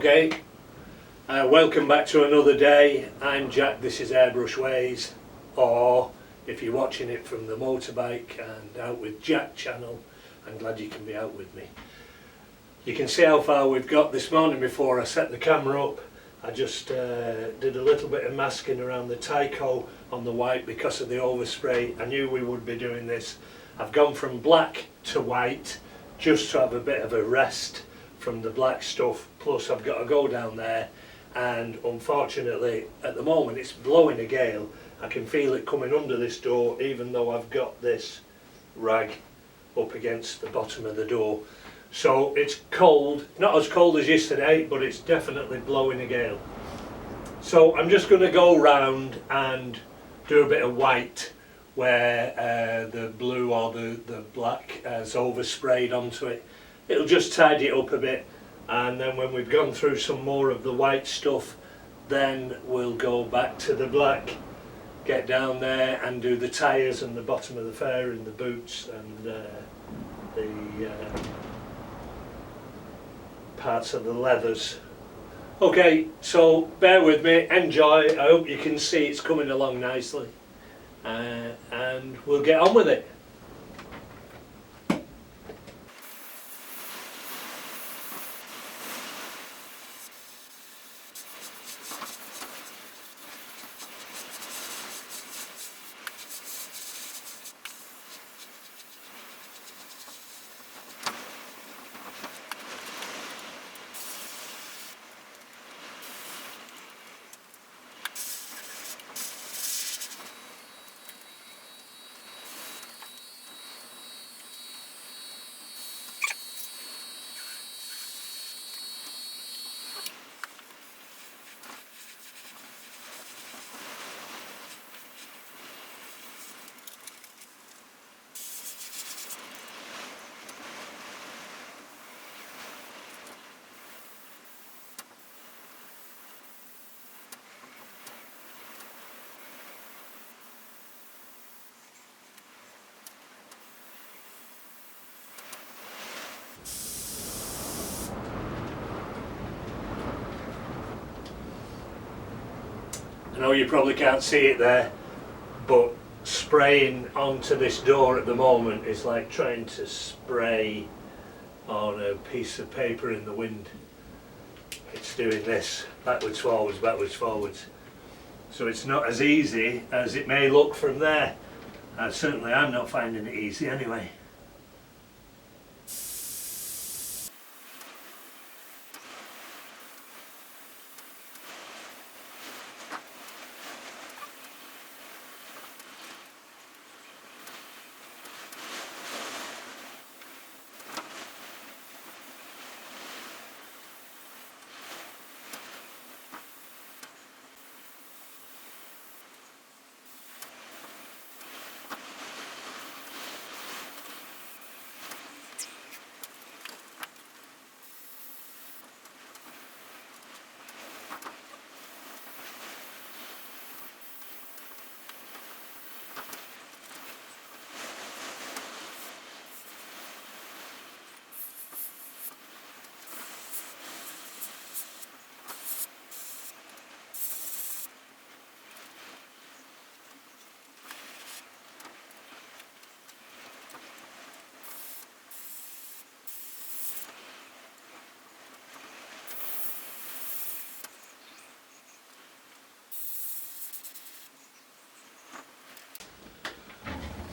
Okay, welcome back to another day. I'm Jack, this is Airbrush Ways, or if you're watching it from the motorbike and Out with Jack channel, I'm glad you can be out with me. You can see how far we've got. This morning before I set the camera up, I just did a little bit of masking around the Tyco on the white because of the overspray. I knew we would be doing this. I've gone from black to white just to have a bit of a rest from the black stuff, plus I've got to go down there, and unfortunately at the moment it's blowing a gale. I can feel it coming under this door even though I've got this rag up against the bottom of the door. So it's cold, not as cold as yesterday, but it's definitely blowing a gale. So I'm just going to go round and do a bit of white where the blue or the black has oversprayed onto it. It'll just tidy it up a bit, and then when we've gone through some more of the white stuff, then we'll go back to the black, get down there and do the tyres and the bottom of the fare and the boots and the parts of the leathers. Okay, so bear with me, enjoy. I hope you can see it's coming along nicely, and we'll get on with it. I know you probably can't see it there, but spraying onto this door at the moment is like trying to spray on a piece of paper in the wind. It's doing this, backwards, forwards, backwards, forwards. So it's not as easy as it may look from there. Certainly I'm not finding it easy anyway.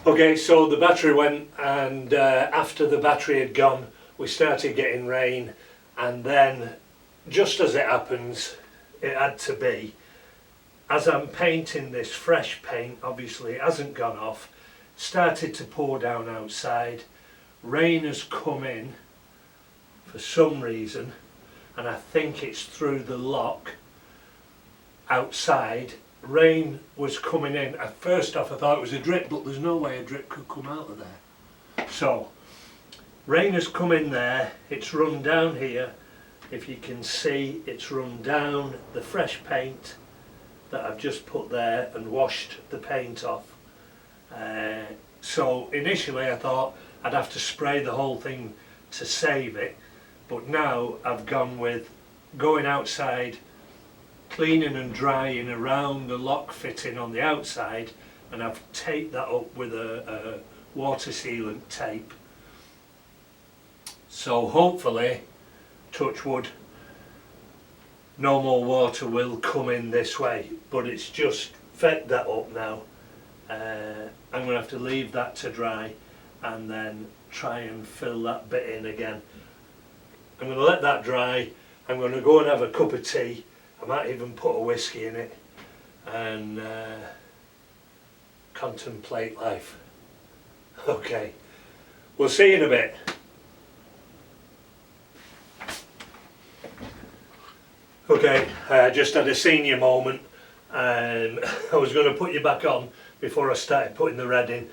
Okay, so the battery went, and after the battery had gone we started getting rain, and then just as it happens, it had to be, as I'm painting this fresh paint, obviously it hasn't gone off, started to pour down outside. Rain has come in for some reason, and I think it's through the lock outside. Rain was coming in. First off I thought it was a drip, but there's no way a drip could come out of there. So rain has come in there, it's run down here. If you can see, it's run down the fresh paint that I've just put there and washed the paint off. So initially I thought I'd have to spray the whole thing to save it, but now I've gone with going outside, cleaning and drying around the lock fitting on the outside, and I've taped that up with a water sealant tape. So hopefully, touch wood, no more water will come in this way, but it's just fed that up now. I'm going to have to leave that to dry and then try and fill that bit in again. I'm going to let that dry. I'm going to go and have a cup of tea. I might even put a whiskey in it and contemplate life. Okay, we'll see you in a bit. Okay, I just had a senior moment. I was going to put you back on before I started putting the red in,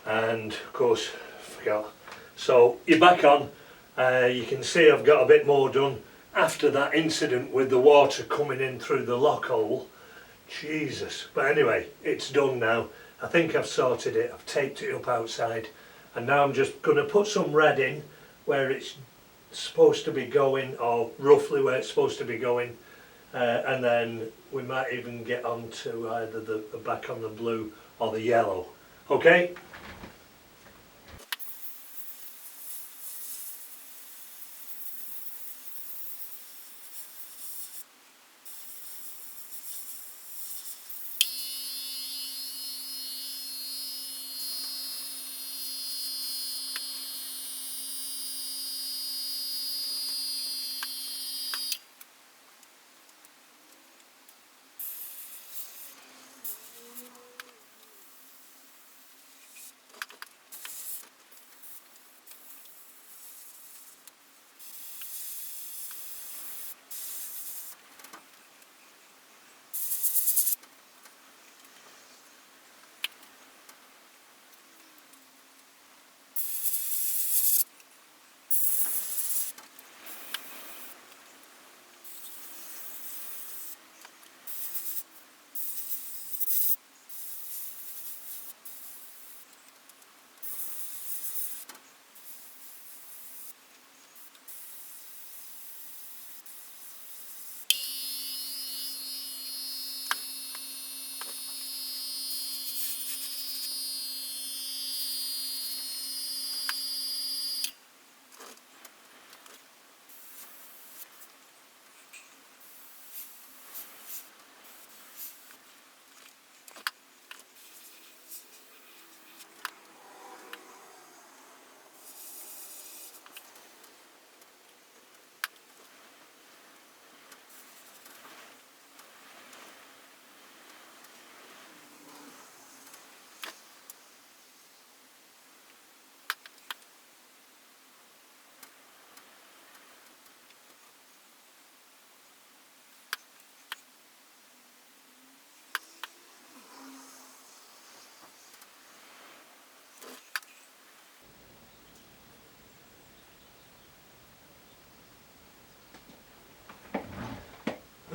and of course forgot. So you're back on. You can see I've got a bit more done after that incident with the water coming in through the lock hole. Jesus. But anyway, it's done now. I think I've sorted it. I've taped it up outside, and now I'm just going to put some red in where it's supposed to be going, or roughly where it's supposed to be going, and then we might even get on to either the back on the blue or the yellow. Okay?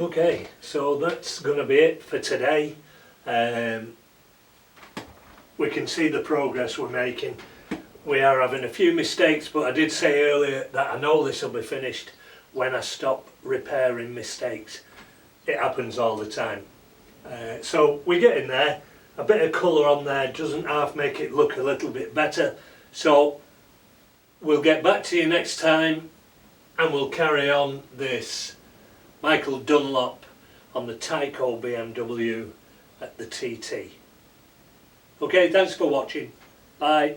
Okay, so that's going to be it for today. We can see the progress we're making. We are having a few mistakes, but I did say earlier that I know this will be finished when I stop repairing mistakes. It happens all the time. So we're getting there. A bit of colour on there doesn't half make it look a little bit better. So we'll get back to you next time, and we'll carry on this Michael Dunlop on the Tyco BMW at the TT. Okay, thanks for watching. Bye.